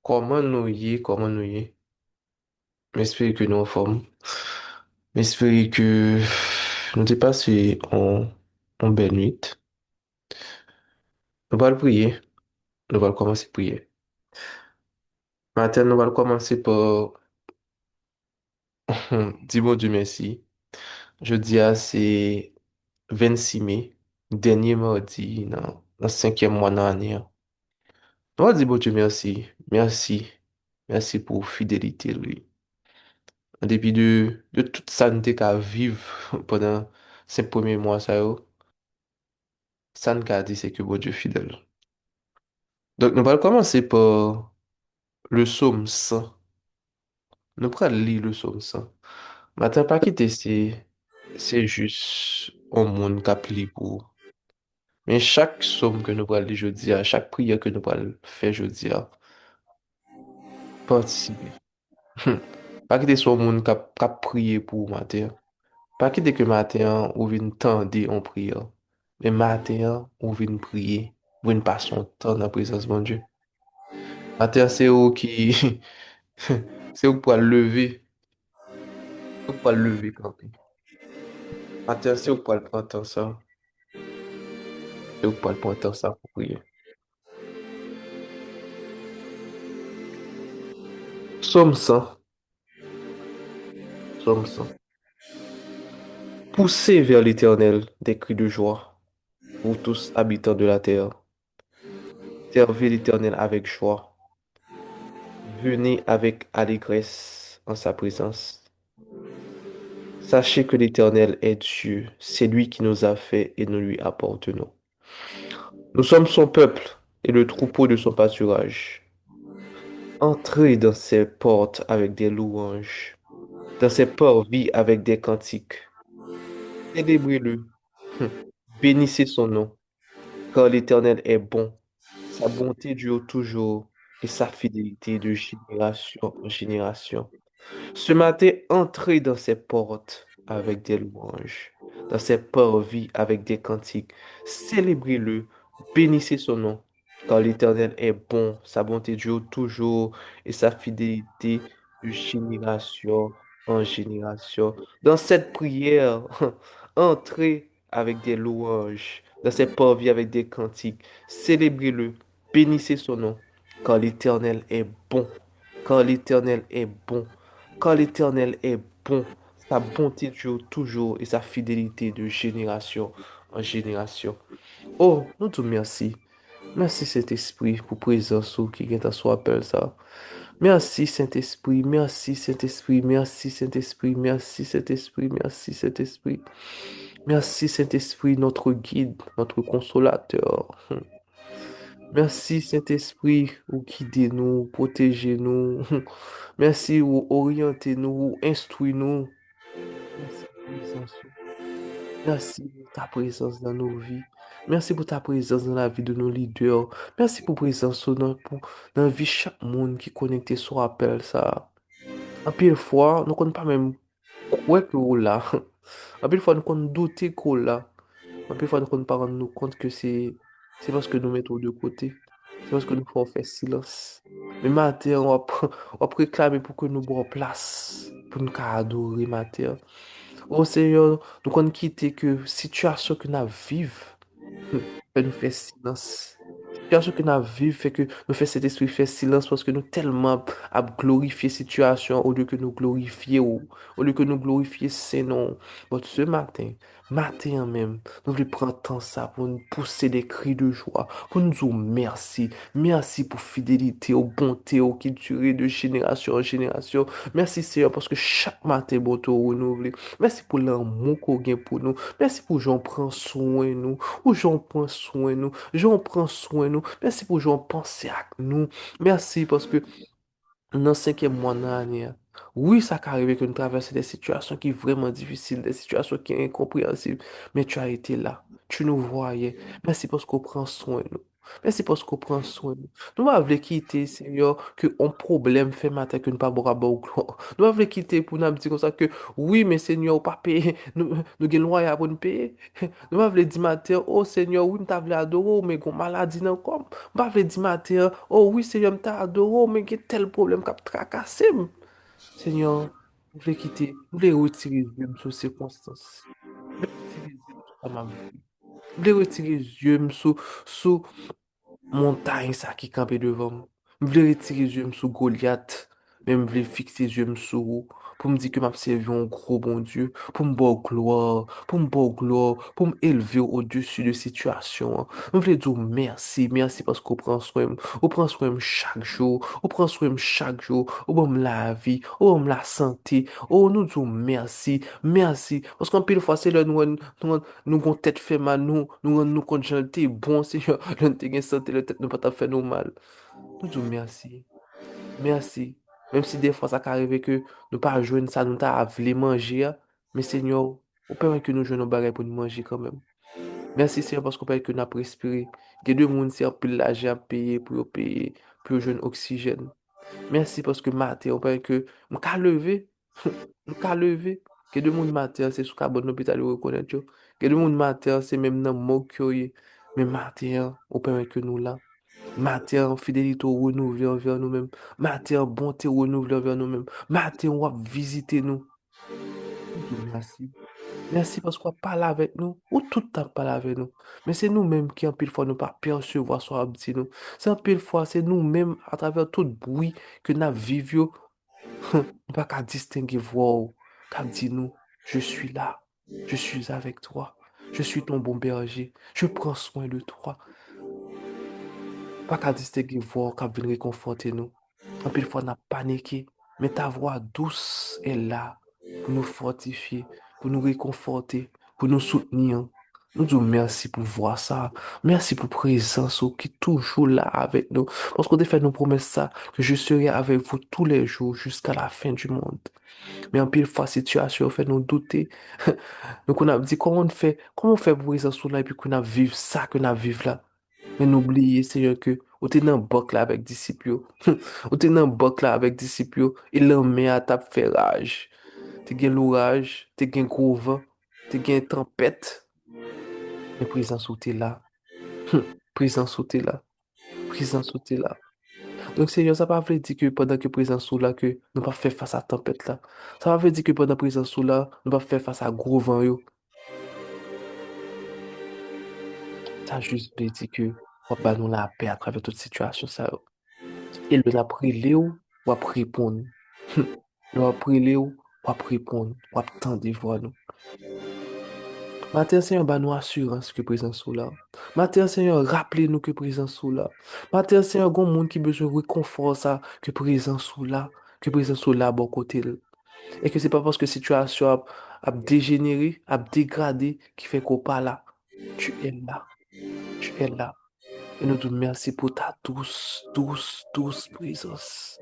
Comment nous y? J'espère que nous en forme. J'espère que nous dépassons en belle nuit. Nous allons prier. Nous allons commencer à prier. Matin, nous allons commencer par dire bon Dieu merci. Jeudi, c'est 26 mai, dernier mardi, dans le cinquième mois de l'année. Nous allons dire bon Dieu merci. Merci. Merci pour fidélité, lui. En dépit de toute santé qu'à vivre pendant ces premiers mois, ça ne qu'a dit, c'est que bon Dieu est fidèle. Donc, nous allons commencer par le psaume 100. Nous allons lire le psaume 100. Matin, pas quitter, c'est juste un monde qui a plié pour. Mais chaque psaume que nous allons lire jeudi, à chaque prière que nous allons faire jeudi, participer. Pas quitter son monde qui a prié pour matin. Pas quitter que matin, ou vient tendre en prière. Mais matin, ou vient prier, ou vient passer son temps dans la présence de mon Dieu. Matin, c'est eux qui, c'est eux pour lever. Ou pas lever quand même. Attention, ou pas prendre temps ça. Et ou pas prendre temps ça pour prier. Psaume 100. Psaume 100. Poussez vers l'Éternel des cris de joie, vous tous habitants de la terre. Servez l'Éternel avec joie. Venez avec allégresse en sa présence. Sachez que l'Éternel est Dieu. C'est lui qui nous a fait et nous lui appartenons. Nous sommes son peuple et le troupeau de son pâturage. Entrez dans ses portes avec des louanges, dans ses parvis avec des cantiques. Célébrez-le. Bénissez son nom, car l'Éternel est bon. Sa bonté dure toujours et sa fidélité de génération en génération. Ce matin, entrez dans ses portes avec des louanges, dans ses parvis avec des cantiques. Célébrez-le, bénissez son nom, car l'Éternel est bon, sa bonté dure toujours et sa fidélité de génération en génération. Dans cette prière, entrez avec des louanges, dans ses parvis avec des cantiques. Célébrez-le, bénissez son nom, car l'Éternel est bon, car l'Éternel est bon. Car l'Éternel est bon, sa bonté dure toujours et sa fidélité de génération en génération. Oh, nous te merci. Merci Saint-Esprit pour présence ou qui vient à soi appel ça. Merci Saint-Esprit, merci Saint-Esprit, merci Saint-Esprit, merci Saint-Esprit, merci Saint-Esprit. Merci Saint-Esprit, notre guide, notre consolateur. Merci Saint-Esprit, ou guidez-nous, protégez-nous. Merci ou orientez-nous, ou instruisez-nous. Merci pour présence. Merci pour ta présence dans nos vies. Merci pour ta présence dans la vie de nos leaders. Merci pour présence dans la vie de chaque monde qui est connecté sur appel ça. En pile fois, nous ne connaissons pas même quoi que vous là. En pile fois, nous connaissons douter qu'on là. En pile fois, nous ne connaissons pas rendre nous compte que c'est parce que nous mettons de côté. C'est parce que nous faisons faire silence. Mais matin, on va réclamer pour que nous prenions place. Pour nous adorer matin. Oh Seigneur, nous qu'on quitte que situation que nous vivons fait nous faire silence. Situation que nous vivons fait que nous fait cet esprit faire silence parce que nous tellement à glorifier situation au lieu que nous glorifier au lieu que nous glorifier c'est non. Bon, ce matin même, nous voulons prendre temps ça pour nous pousser des cris de joie, pour nous dire merci. Merci pour fidélité, aux bontés, aux qui durent de génération en génération. Merci Seigneur parce que chaque matin, bon, tu renouvelé. Merci pour l'amour qu'on gagne pour nous. Merci pour j'en prends soin de nous. Ou j'en prends soin de nous. J'en prends soin de nous. Merci pour j'en penser à nous. Merci parce que dans le cinquième mois de l'année, oui, ça peut arriver que nous traversons des situations qui sont vraiment difficiles, des situations qui sont incompréhensibles. Mais tu as été là. Tu nous voyais. Merci parce qu'on prend soin de nous. Merci parce qu'on prend soin. Nous ne voulons quitter, Seigneur, que un problème fait matin que nous ne pas boire au gloire. Nous ne voulons quitter pour nous dire comme ça que oui, mais Seigneur, pas payer. Nous avons loyer pour nous payer. Nous ne voulons dire matin, oh Seigneur, oui, nous t'avons adoré, mais qu'on maladie dans le corps. Nous ne voulons dire matin, oh oui, Seigneur, nous t'avons adoré, mais qu'il y a tel problème qui a tracassé. Seigneur, nous voulons quitter, nous voulons retirer les yeux sur ces circonstances. Nous voulons retirer les yeux sur ma vie. Nous voulons retirer les yeux sur montagne ça qui campait devant moi. Je voulais retirer les yeux sur Goliath, mais je voulais fixer les yeux sur vous, pour me dire que m'a servi un gros bon Dieu, pour me voir gloire, pour me voir gloire, pour me élever au-dessus de situation. Je voulais dire merci, merci parce qu'on prend soin, on prend soin de moi chaque jour, on prend soin de moi chaque jour, on donne la vie, on donne la santé, on nous dit merci, merci, parce qu'en pile fois c'est là nous gon tête fait mal, nous quand j'étais bon, Seigneur, nous t'ai santé, le tête nous pas t'a fait nous mal. Nous disons merci, merci. Même si des fois ça peut arriver que nous pas joindre ça, nous t'a voulu manger, hein. Mais Seigneur, on permet que nous jouions nos bagages pour nous manger quand même. Merci Seigneur parce qu'on permet que nous avons respiré. Il y a deux personnes qui ont pris l'argent à payer pour jouer oxygène. Merci parce que matin, on peut que je peux lever. Je peux lever. Que de monde matin, c'est sous carbone l'hôpital reconnaître. Yo. Que de monde matin, c'est même dans le mot que yo. Mais matin, on peut que nous là. Matin, fidélité renouvelée envers nous-mêmes. Matin, bonté renouvelée envers nous-mêmes. Matin, on va visiter nous. Nous disons merci. Merci parce qu'on parle avec nous, ou tout le temps parle avec nous. Mais c'est nous-mêmes qui, en pile fois, ne pas percevoir soit petit nous. C'est en pile fois, c'est nous-mêmes, à travers tout bruit que nous vivons, nous pas qu'à distinguer voix, qu'à dire nous, je suis là, je suis avec toi, je suis ton bon berger, je prends soin de toi. Pas qu'à distinguer voix, qu'à venir réconforter nous. En pile fois, on a paniqué, mais ta voix douce est là pour nous fortifier, pour nous réconforter, pour nous soutenir. Nous disons merci pour voir ça. Merci pour présence qui est toujours là avec nous. Parce qu'on a fait nos promesses ça, que je serai avec vous tous les jours jusqu'à la fin du monde. Mais en pile fois, situation fait nous douter. Donc on a dit comment on fait pour présence là et puis qu'on a vivre ça, qu'on a vivre là. Mais n'oubliez, Seigneur, que vous êtes dans un bac là avec disciples. Vous êtes dans un bac là avec disciples. Et l'armée a tape fait rage. Tu as l'orage, tu as gros vent, tu as tempête. Mais présence où t'es là. Présence où t'es là. Présence où t'es là. Donc, Seigneur, ça ne veut pas dire que pendant que présence où là, que nous pas faire face à la tempête là. Ça ne veut pas dire que pendant présence où là, nous pas faire face à gros vent yo. Ça juste veut dire que on va nous la paix à travers toute situation ça. Et le n'a pris Léo, ou a répondre. Le a pris Léo, ou a répondre, ou a tendre voix nous. Matin, Seigneur, bah nous assurance que présence sous là. Matin, Seigneur, rappelez-nous que présence sous là. Matin, Seigneur, gon monde qui besoin de réconfort ça, que présence sous là, que présence sous là, bon côté. Là. Et que c'est pas parce que situation a dégénéré, a dégradé, qui fait qu'on pas là. Tu es là. Tu es là. Et nous te merci pour ta douce présence.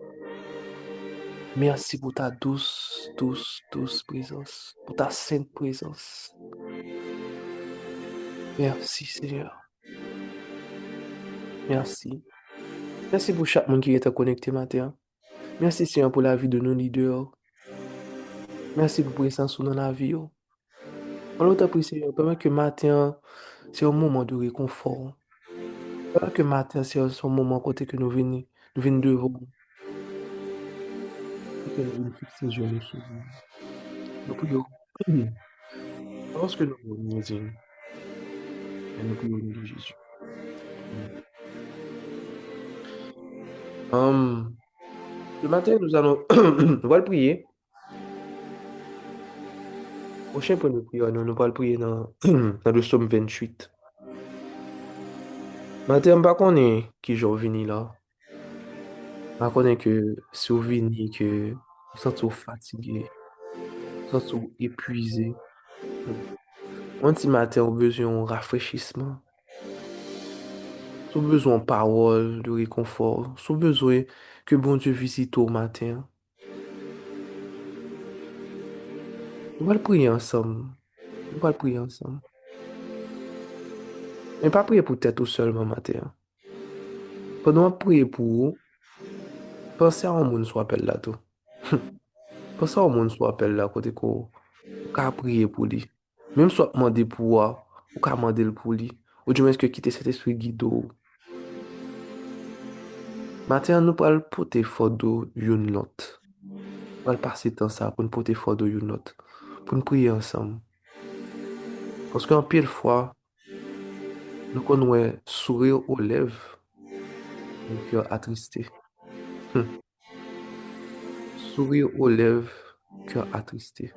Merci pour ta douce présence, pour ta sainte présence. Merci Seigneur, merci. Merci pour chaque monde qui est connecté matin. Merci Seigneur pour la vie de nos leaders. Merci pour présence sur la vie. Oh. On l'autre prie Seigneur, pendant que matin, c'est un moment de réconfort. Pendant que matin, c'est un moment côté que nous venons devant vous, et que nous venons fixer les yeux sur vous. Nous prions. Parce que nous nous disons, et nous prions au nom de Jésus. Amen. Hum, Le matin, nous allons, nous allons prier. Prochain point de prière, nous allons prier dans, dans le psaume 28. Matin, je ne sais pas qui j'en venu là. Je ne sais que si vous venez, que vous sentez fatigué, vous sentez épuisé. Moi, si matin, vous avez besoin de rafraîchissement, vous avez besoin de parole, de réconfort, vous avez besoin que bon Dieu visite au matin. Nous allons prier ensemble. Nous allons prier ensemble. Mais pas prier pour tête tout seul, matin. Pendant que prier pour vous, pensez à un monde soit appelle là tout. Pensez à un monde soit appelle là côté qu'on ka prier pour lui. Même soit demander pour ou ka demander le pour lui. Ou du moins que quitter cet esprit guido. Maintenant, nous parlons porter photo une lot. On va passer temps ça pour nous porter photo une lot. Pour nous prier ensemble. Parce qu'en pile fois, nous connaissons sourire aux lèvres, le cœur attristé. Sourire aux lèvres, cœur attristé.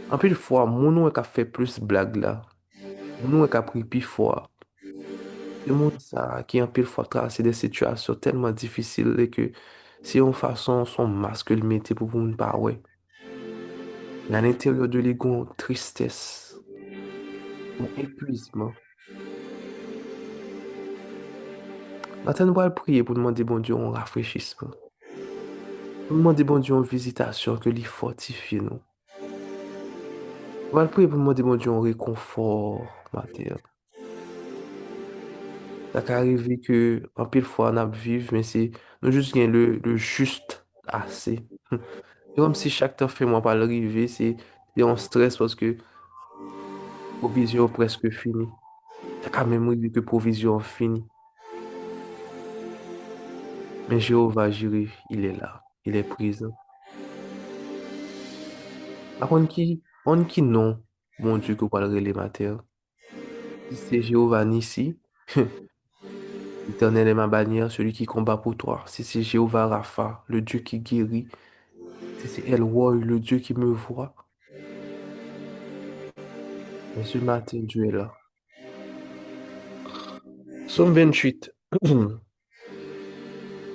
En pile fois, mon nom est fait plus blague là. Mon nom est pris plus fort. Le monde ça, qui en pile fois traverser des situations tellement difficiles et que si on façon son masque le mettait pour ne pas ouais. Mais à l'intérieur de l'ego, tristesse, un épuisement. Maintenant, nous allons prier pour demander bon Dieu un rafraîchissement. Pour demander bon Dieu une visitation que lui fortifie nous. On va prier pour demander bon Dieu un réconfort matin. Ça peut arriver que en pile fois on a vivre, mais c'est nous juste gain le juste assez. C'est comme si chaque temps fait moi pas l'arriver, c'est un stress parce que provision presque finie. Ça quand même arrivé que provision finie. Mais Jéhovah Jireh, il est là, il est présent. Par contre, qui non, mon Dieu, que vous parlerez les matins. Si c'est Jéhovah Nissi, l'Éternel est ma bannière, celui qui combat pour toi. Si c'est Jéhovah Rapha, le Dieu qui guérit. Si c'est El Roi, le Dieu qui me voit. Mais ce matin, Dieu est là. Psaume 28.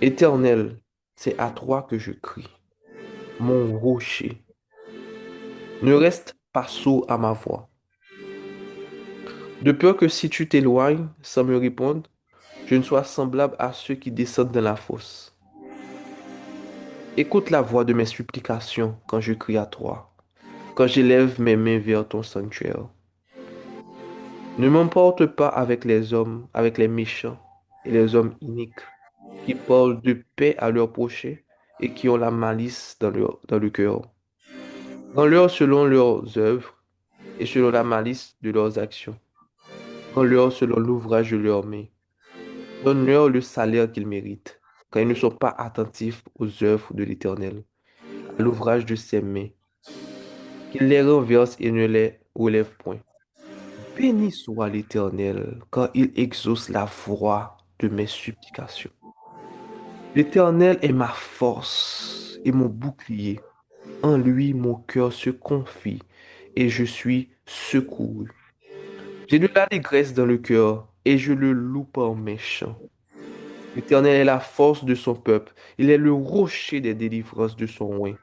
Éternel, c'est à toi que je crie, mon rocher. Ne reste pas sourd à ma voix. De peur que si tu t'éloignes sans me répondre, je ne sois semblable à ceux qui descendent dans la fosse. Écoute la voix de mes supplications quand je crie à toi, quand j'élève mes mains vers ton sanctuaire. Ne m'emporte pas avec les hommes, avec les méchants et les hommes iniques, qui parlent de paix à leur prochain et qui ont la malice dans le cœur. Rends-leur selon leurs œuvres et selon la malice de leurs actions. Rends-leur selon l'ouvrage de leurs mains. Donne-leur le salaire qu'ils méritent, car ils ne sont pas attentifs aux œuvres de l'Éternel, à l'ouvrage de ses mains. Qu'il les renverse et ne les relève point. Béni soit l'Éternel, quand il exauce la voix de mes supplications. L'Éternel est ma force et mon bouclier. En lui, mon cœur se confie et je suis secouru. J'ai de l'allégresse dans le cœur et je le loue par mes chants. L'Éternel est la force de son peuple. Il est le rocher des délivrances de son oint.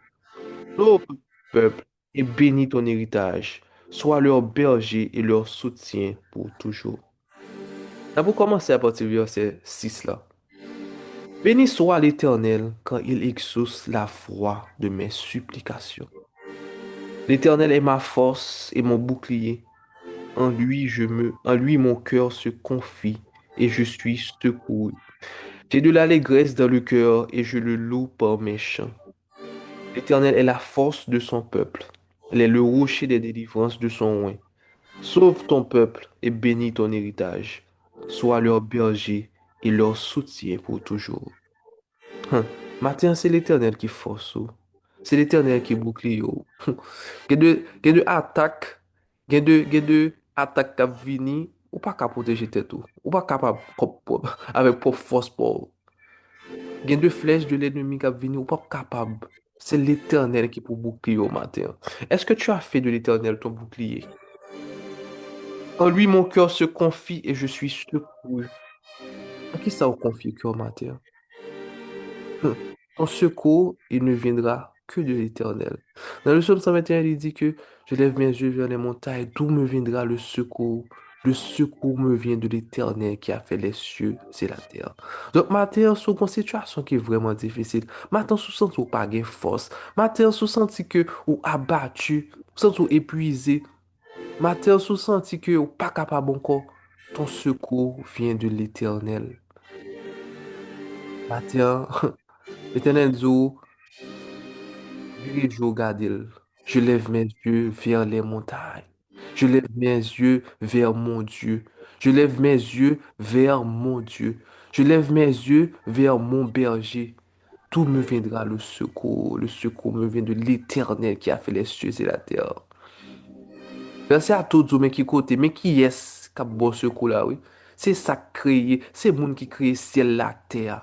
Sauve, peuple, et bénis ton héritage. Sois leur berger et leur soutien pour toujours. Ça pour commencer à partir du verset 6 là. Béni soit l'Éternel quand il exauce la voix de mes supplications. L'Éternel est ma force et mon bouclier. En lui mon cœur se confie et je suis secouru. J'ai de l'allégresse dans le cœur et je le loue par mes chants. L'Éternel est la force de son peuple. Elle est le rocher des délivrances de son oint. Sauve ton peuple et bénis ton héritage. Sois leur berger et leur soutien pour toujours. Hein. Matin, c'est l'Éternel qui force ou. C'est l'Éternel qui bouclier ou. Gen de attaque, gen de attaque qui vini, ou pas qu'à protéger tête ou. Ou pas capable avec propre force pour. Gen de flèches de l'ennemi qui vini, ou pas capable. C'est l'Éternel qui pour bouclier au matin. Est-ce que tu as fait de l'Éternel ton bouclier? En lui, mon cœur se confie et je suis secouru. À qui ça vous confie le cœur matin? Ton secours, il ne viendra que de l'Éternel. Dans le psaume 121, il dit que je lève mes yeux vers les montagnes, d'où me viendra le secours? Le secours me vient de l'Éternel qui a fait les cieux et la terre. Donc, matin, sous une situation qui est vraiment difficile, matin, sous senti ou pas de force, matin, sous senti que ou abattu, senti ou épuisé, matin, sous senti que ou pas capable encore, ton secours vient de l'Éternel. Matin, l'Éternel dit, virez je regarde. Je lève mes yeux vers les montagnes. Je lève mes yeux vers mon Dieu. Je lève mes yeux vers mon Dieu. Je lève mes yeux vers mon berger. Tout me viendra le secours. Le secours me vient de l'Éternel qui a fait les cieux et la terre. Merci à tous, mais qui côté, mais qui est-ce qui a bon secours là, oui? C'est ça créé, c'est le monde qui crée ciel, la terre.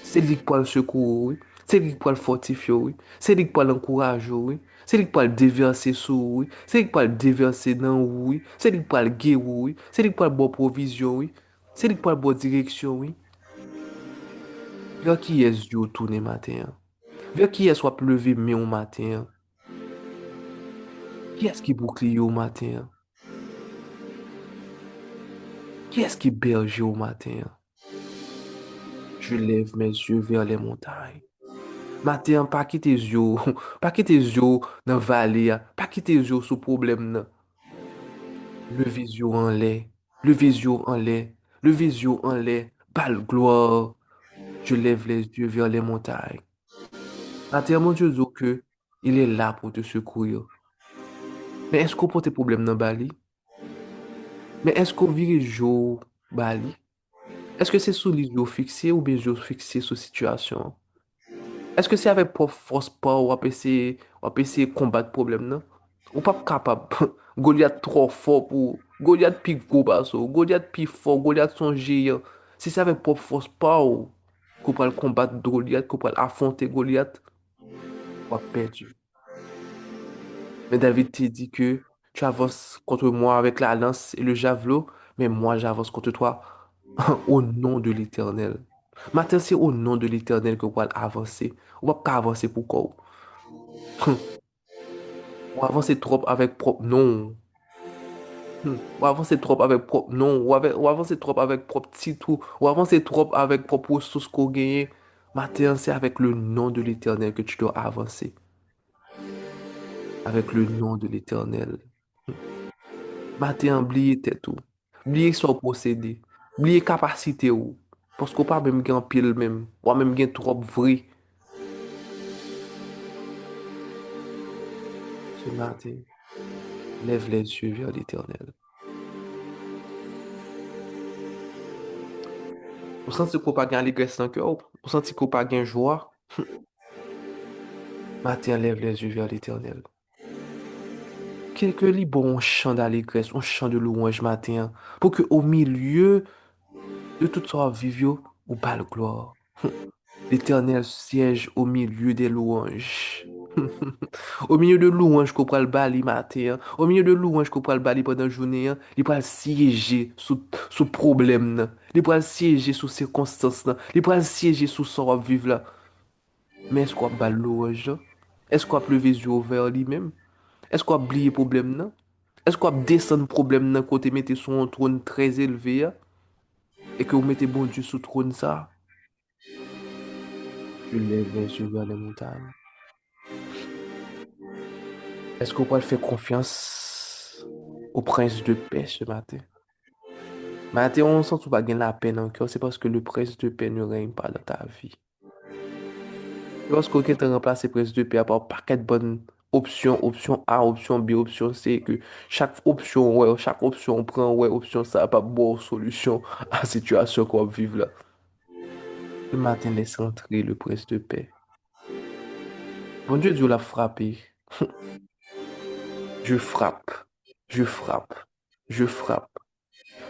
C'est lui qui peut le secourir, oui. C'est lui qui peut le fortifier, oui. C'est lui qui peut l'encourager, oui. C'est lui qui peut le déverser sous, oui. C'est lui qui peut le déverser dans, oui. C'est lui qui peut le guérir, oui. C'est lui qui peut le bonne provision, oui. C'est lui qui peut le bonne direction, oui. Vers qui est-ce Dieu tourné matin? Vers qui est-ce soit lever mais au matin? Qui est-ce qui bouclier au matin? Qui est-ce qui berger au matin? Je lève mes yeux vers les montagnes. Matin, pas quitter les yeux, pas quitter les yeux dans la vallée, pas quitter les yeux sous problème. Non. Le visio en l'air, le visio en l'air, le visio en l'air, belle gloire. Je lève les yeux vers les montagnes. Matin, mon Dieu, dit que il est là pour te secourir. Mais est-ce qu'on porte problème dans Bali? Mais est-ce qu'on vire jour Bali? Est-ce que c'est sous les yeux fixés ou bien yeux fixés sur situation? Est-ce que c'est avec pour force pas ou à essayer de combattre le problème, non? Ou pas capable. Goliath trop fort pour. Goliath plus gros basso. Goliath plus fort. Goliath son géant. Si c'est avec pour force pas ou qu'on peut le combattre Goliath, qu'on peut affronter Goliath, on va perdre. Mais David t'a dit que tu avances contre moi avec la lance et le javelot, mais moi j'avance contre toi au nom de l'Éternel. Maintenant, c'est au nom de l'Éternel que on va avancer. On va pas avancer pour quoi? Ou avancer trop avec propre non. Ou avancer trop avec propre non. Ou avancer trop avec propre titre. Ou avancer trop avec propre ressources qu'on gagne. Maintenant, c'est avec le nom de l'Éternel que tu dois avancer. Avec le nom de l'Éternel. Maintenant, oubliez tout. Oubliez son procédé. Oubliez capacité ou. Parce qu'on pas même gain pile même. Ou même gain trop vrai. Ce matin, lève les yeux vers l'Éternel. On sent qu'on pas gain allégresse dans le cœur. On sent qu'on pas gain joie. Matin, lève les yeux vers l'Éternel. Quelque li bon chant d'allégresse, un chant de louange matin, pour que au milieu de tout ça vivio, ou pas le gloire. L'Éternel siège au milieu des louanges. Au milieu de louanges qu'on prend le bali matin, au milieu de louanges qu'on prend le bali pendant la journée, il peut siéger sous problème, nan. Il peut siéger sous circonstances, nan. Il peut siéger sous ce qu'on vivre là. Mais est-ce qu'on a louange là? Est-ce qu'on a levé les yeux vers lui-même? Est-ce qu'on a oublié problème là? Est-ce qu'on a descendu problème là côté mettez sur un trône très élevé là, et que vous mettez bon Dieu sous trône ça? Je lève les yeux vers les montagnes. Est-ce qu'on peut faire confiance au prince de paix ce matin? Matin, on sent que tu vas gagner la peine encore, c'est parce que le prince de paix ne règne pas dans ta vie. C'est parce que quelqu'un t'a remplacé prince de paix par un paquet de bonnes options, option A, option B, option C, que chaque option, ouais, chaque option on prend, ouais, option ça, pas bonne solution à la situation qu'on vive là. Le matin, laisse entrer le prince de paix. Bon Dieu, Dieu l'a frappé. Je frappe, je frappe, je frappe.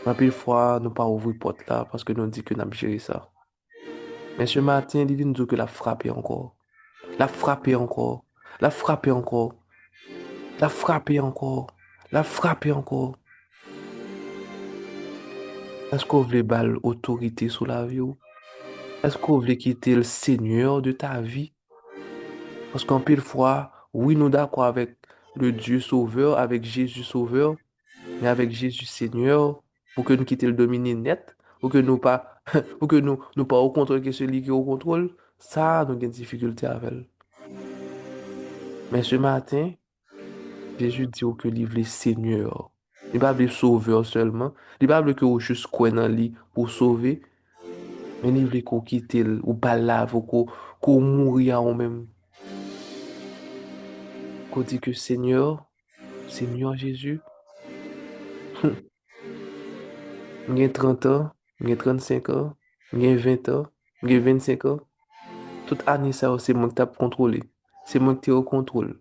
Ma pile fois, nous pas ouvrir porte là parce que nous dit que nous avons géré ça. Mais ce matin, il vient nous dire que l'a frappé encore. L'a frappé encore. L'a frappé encore. L'a frappé encore. L'a frappé encore. Est-ce qu'on veut balle autorité sur la vie ou? Est-ce qu'on veut quitter le Seigneur de ta vie? Parce qu'en pile fois, oui, nous d'accord avec le Dieu Sauveur, avec Jésus Sauveur, mais avec Jésus Seigneur, pour que nous quittions le dominer net, pour que nous pas, pour que nous pas au contrôle que celui qui est au contrôle, ça, nous avons des difficultés avec. Mais ce matin, Jésus dit que livre est Seigneur. Il ne pas le sauveur seulement. Il ne pas que juste croire en lui pour sauver, Men li vle ko kitel, ou balav, ko mouri a ou men. Ko di ke Seigneur, Seigneur Jésus, mwen gen 30 an, mwen gen 35 an, mwen gen 20 an, mwen gen 25 an. Tout ane sa yo se mwen ki tap kontrole. Se mwen ki te yo kontrole.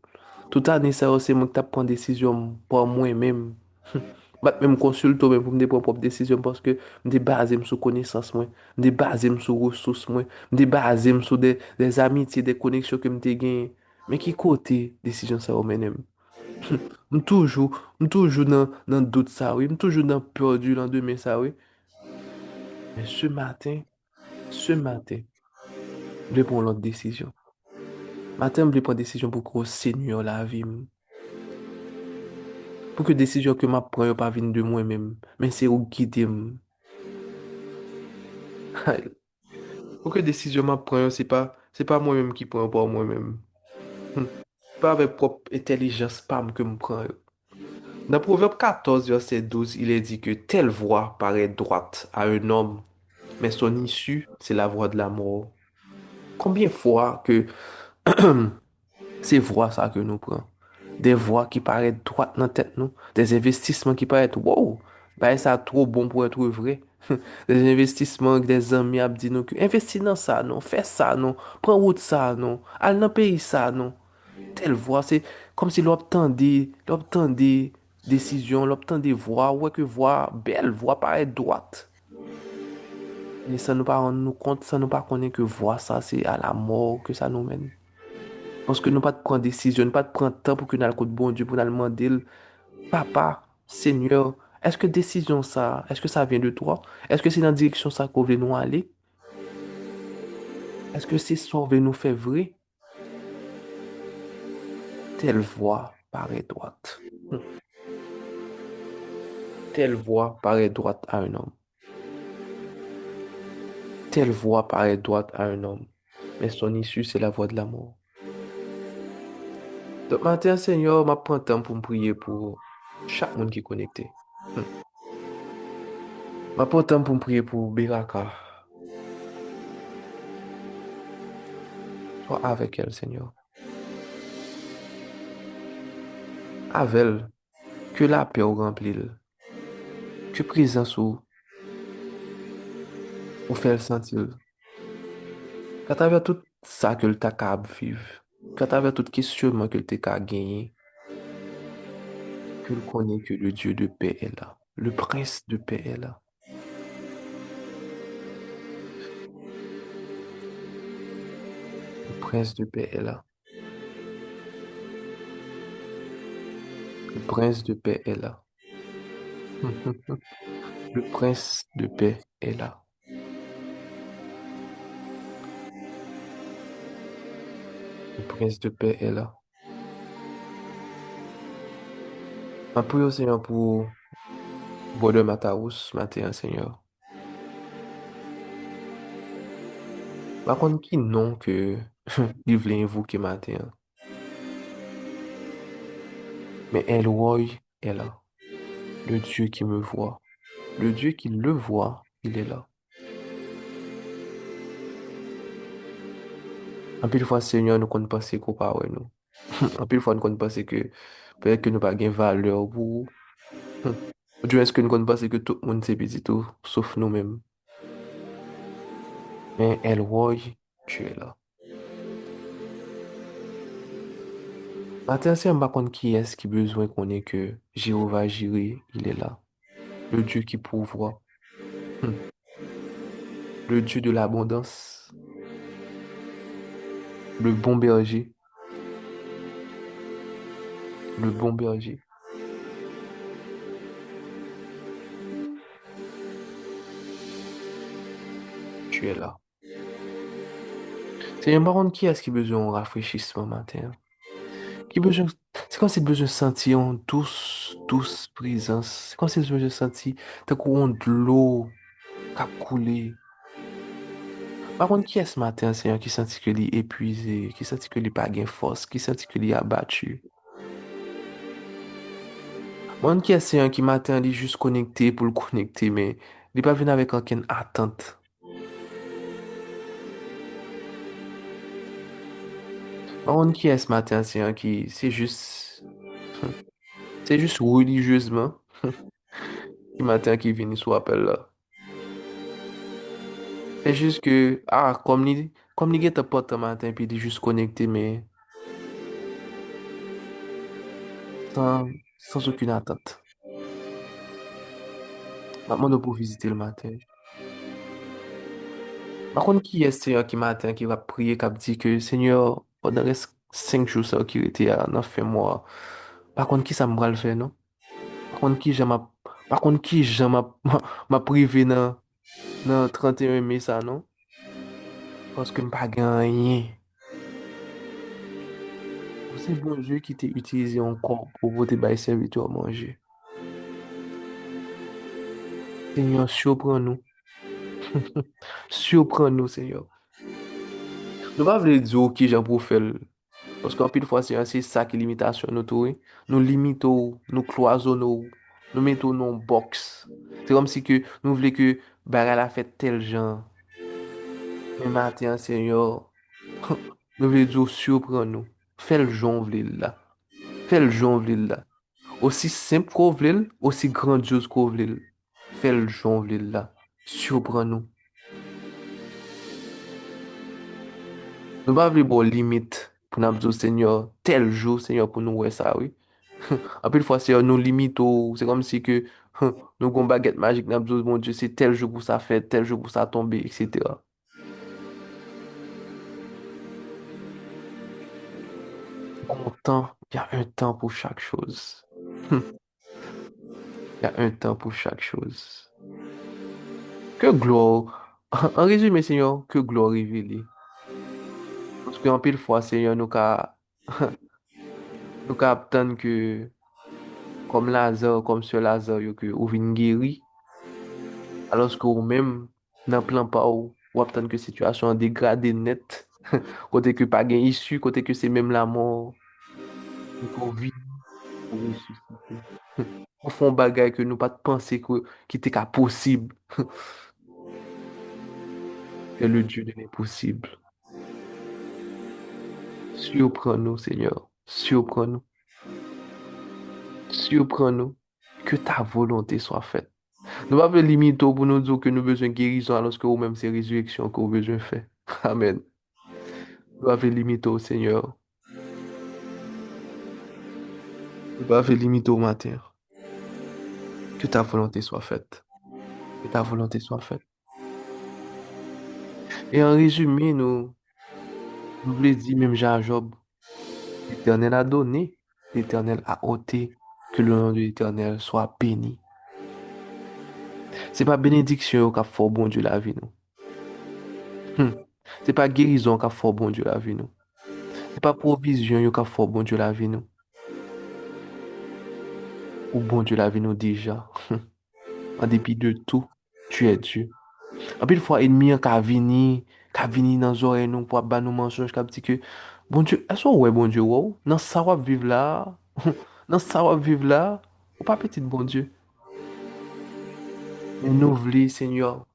Tout ane sa yo se mwen ki tap pran desisyon pou mwen men. Bat men m konsulto men pou m de pran prop desisyon paske m de baze m sou konesans mwen. M de baze m sou resous mwen. M de baze m sou des amitye, des koneksyon ke m te gen. Men ki kote desisyon sa yo menem. M toujou nan dout sa we. M toujou nan perdu lan demen sa we. Men se matin, m de pran lot desisyon. Matin, m vle pran desisyon pou ko senyor la vi m. Pou ke desisyon ke ma pran yo pa vin de mwen men. Men se ou gide m. Pou ke desisyon ma pran yo, se pa mwen men ki pran yo pa mwen men. Pa avek prop intelijans pam ke m pran yo. Dans Proverbe 14, verset 12, il est dit que telle voie paraît droite à un homme, mais son issue, c'est la voie de la mort. Combien de fois que c'est voies ça que nous prenons? Des voies qui paraissent droites dans la tête, nous. Des investissements qui paraissent, wow, bah, ça trop bon pour être vrai. Des investissements que des amis ont dit nous que investis dans ça, non, fais ça, non, prends route ça, non, allez dans le pays ça, non. Telle voie, c'est comme si l'obtendait décision, l'obtendait voie, ouais que voie, belle voie paraît droite. Mais ça nous pas rendre nous compte, ça nous pas connaît que voie ça, c'est à la mort que ça nous mène. Parce que nous pas de prendre décision, nous pas de prendre temps pour que nous allions bon Dieu, pour nous demander, Papa, Seigneur, est-ce que décision ça, est-ce que ça vient de toi? Est-ce que c'est dans la direction ça qu'on veut nous aller? Est-ce que c'est ça qu'on veut nous faire vrai? Telle voie paraît droite. Telle voie paraît droite à un homme. Telle voie paraît droite à un homme. Mais son issue, c'est la voie de la mort. Donc, matin, Seigneur, m'a prend temps pour me prier pour chaque monde qui est connecté. Hmm. M'a prend temps pour me prier pour Beraka. Sois avec elle, Seigneur. Avec elle, que la paix ou remplie, que présence ou fait sentir. Qu'à travers tout ça que le t'a capable vivre, qu'à travers tout questionnement que le t'a gagné, que le connaît que le Dieu de paix est là. Le prince de paix est là. Le prince de paix est là. Le prince de paix est là. Le prince de paix est là. Le prince de paix est là. Ma prière, Seigneur, pour Bordeaux Mataous, matin, Seigneur. Par contre, qui non que il voulait invoquer matin. Mais Elroy est là. Le Dieu qui me voit. Le Dieu qui le voit, il est là. En pile fois, Seigneur, nous compte penser qu'on pas ouais, nous. En pile fois, nous compte penser que peut-être que nous pas gain valeur pour. Dieu, est-ce que nous compte penser que tout le monde c'est petit tout, sauf nous-mêmes. Mais Elroy, tu es là. Matin, c'est un contre qui est-ce qui besoin qu'on ait que Jéhovah Jireh, il est là. Le Dieu qui pourvoit. Le Dieu de l'abondance. Le bon berger. Le bon berger. Tu es là. C'est un baron qui est-ce qui besoin de rafraîchissement matin? Qui besoin, c'est comme si besoin de sentir une douce présence. C'est comme si besoin de sentir un courant de l'eau qui a coulé. Par contre, qui est ce matin, Seigneur, qui sentit que est épuisé, qui sentit que n'est pas gain force, qui sentit que est abattu? Moi, qui est Seigneur qui matin, il est juste connecté pour le connecter, mais il n'est pas venu avec aucune attente. Par contre, qui est ce matin, Seigneur, qui, c'est juste religieusement, qui matin qui vient sous appel là. C'est juste que, comme il est pas matin, puis il est juste connecté, mais sans aucune attente. Maintenant, pour visiter le matin. Par contre, qui est Seigneur qui matin, qui va prier, qui va dire que Seigneur, pendant les 5 jours ça, qui était à 9 mois. Par contre, qui ça me va le faire, non? Par contre, par contre, qui j'aime m'a privé dans 31 mai, ça, non? Parce que je pas gagné. C'est bon Dieu qui t'a utilisé encore pour voter par serviteur à manger. Seigneur, surprends-nous. Surprends-nous, Seigneur. Nous ne pouvons pas dire qui j'ai pour faire. Parce qu'en pile fois, c'est ça qui limitation nous tout. Oui. Nous limitons, nous cloisonnons, nous mettons dans une box. C'est comme si que nous voulons que Barra a fait tel genre. Mais maintenant, Seigneur, nous voulons dire surprends-nous. Fais le jongle là. Fais le jongle là. Aussi simple qu'on veut, aussi grandiose qu'on veut. Fais le jongle là. Surprends-nous. Nous pas avoir bon limite pour nous dire Seigneur, tel jour, Seigneur, pour nous ouais ça, oui. En plus, fois, c'est nous limitons. C'est comme si que nous avons une baguette magique, nous disons, mon Dieu, c'est tel jour pour ça fait, tel jour pour ça tomber, etc. Bon temps, il y a un temps pour chaque chose. Il y a un temps pour chaque chose. Que gloire, en résumé, Seigneur, que gloire révélée. Parce qu'en pile fois, Seigneur, nous attendre que, comme Lazare, comme ce Lazare, que ou vin guéri, alors que ou même, dans plan pas ou attendre que situation a dégradé net, côté que pas gain issue, côté que c'est même la mort, nous qu'on vit pour ressusciter. On fait un bagage que nous pas penser que, qui était qu'à possible. C'est le Dieu de l'impossible. Surprends-nous, Seigneur. Surprends-nous. Surprends-nous. Que ta volonté soit faite. Nous ne pouvons pas limiter pour nous dire que nous avons besoin de guérison alors que nous-mêmes c'est résurrection que nous avons besoin de faire. Amen. Nous ne pouvons pas limiter au Seigneur. Nous ne pouvons pas limiter au matin. Que ta volonté soit faite. Que ta volonté soit faite. Et en résumé, nous voulons dire même Jean Job, l'Éternel a donné, l'Éternel a ôté, que le nom de l'Éternel soit béni. C'est pas bénédiction qui a fait bon Dieu la vie nous. C'est pas guérison qui a fait bon Dieu la vie nous. C'est pas provision qui a fait bon Dieu la vie nous. Ou bon Dieu la vie nous déjà. En dépit de tout, tu es Dieu. En plus, fois, ennemi qui vini dans les oreilles nous pour ba nous mensonge, qui dit que, bon Dieu, est-ce que ouais, bon Dieu, wow, dans ça va vivre là, dans ça va vivre là, ou pas petit bon Dieu. Mais nous voulons, Seigneur,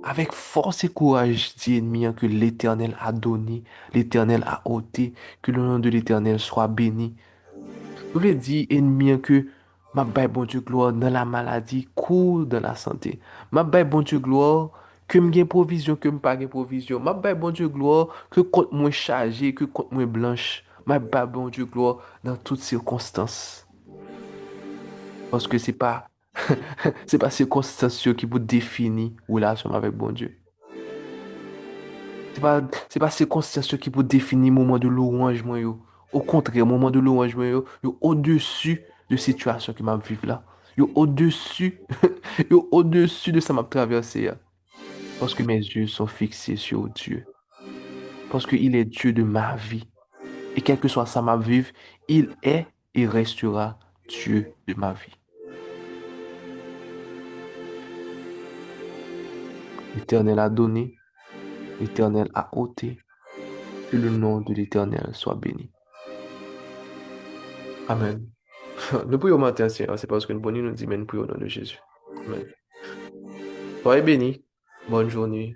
avec force et courage, dit ennemi, que l'Éternel a donné, l'Éternel a ôté, que le nom de l'Éternel soit béni. Nous voulons dire, ennemi, que ma baie bon Dieu gloire dans la maladie, coule dans la santé. Ma baie bon Dieu gloire, que me gain provision, que me pas gain provision. Ma baie bon Dieu gloire, que compte moins chargé, que compte moins blanche. Ma baie bon Dieu gloire dans toutes circonstances. Parce que c'est pas circonstances qui vous définir relation avec bon Dieu. C'est pas circonstances qui vous définir moment de louange, moi, yo. Au contraire, moment de louange, moi, yo au-dessus de situation qui m'a vivre là. Yo au-dessus, yo au-dessus de ça m'a traversé, là. Parce que mes yeux sont fixés sur Dieu. Parce qu'il est Dieu de ma vie. Et quel que soit ça ma vie, il est et restera Dieu de ma vie. L'Éternel a donné, l'Éternel a ôté. Que le nom de l'Éternel soit béni. Amen. Nous prions matin, Seigneur, c'est parce que nous bonne nous dit, mais nous prions au nom de Jésus. Amen. Soyez bénis. Bonne journée.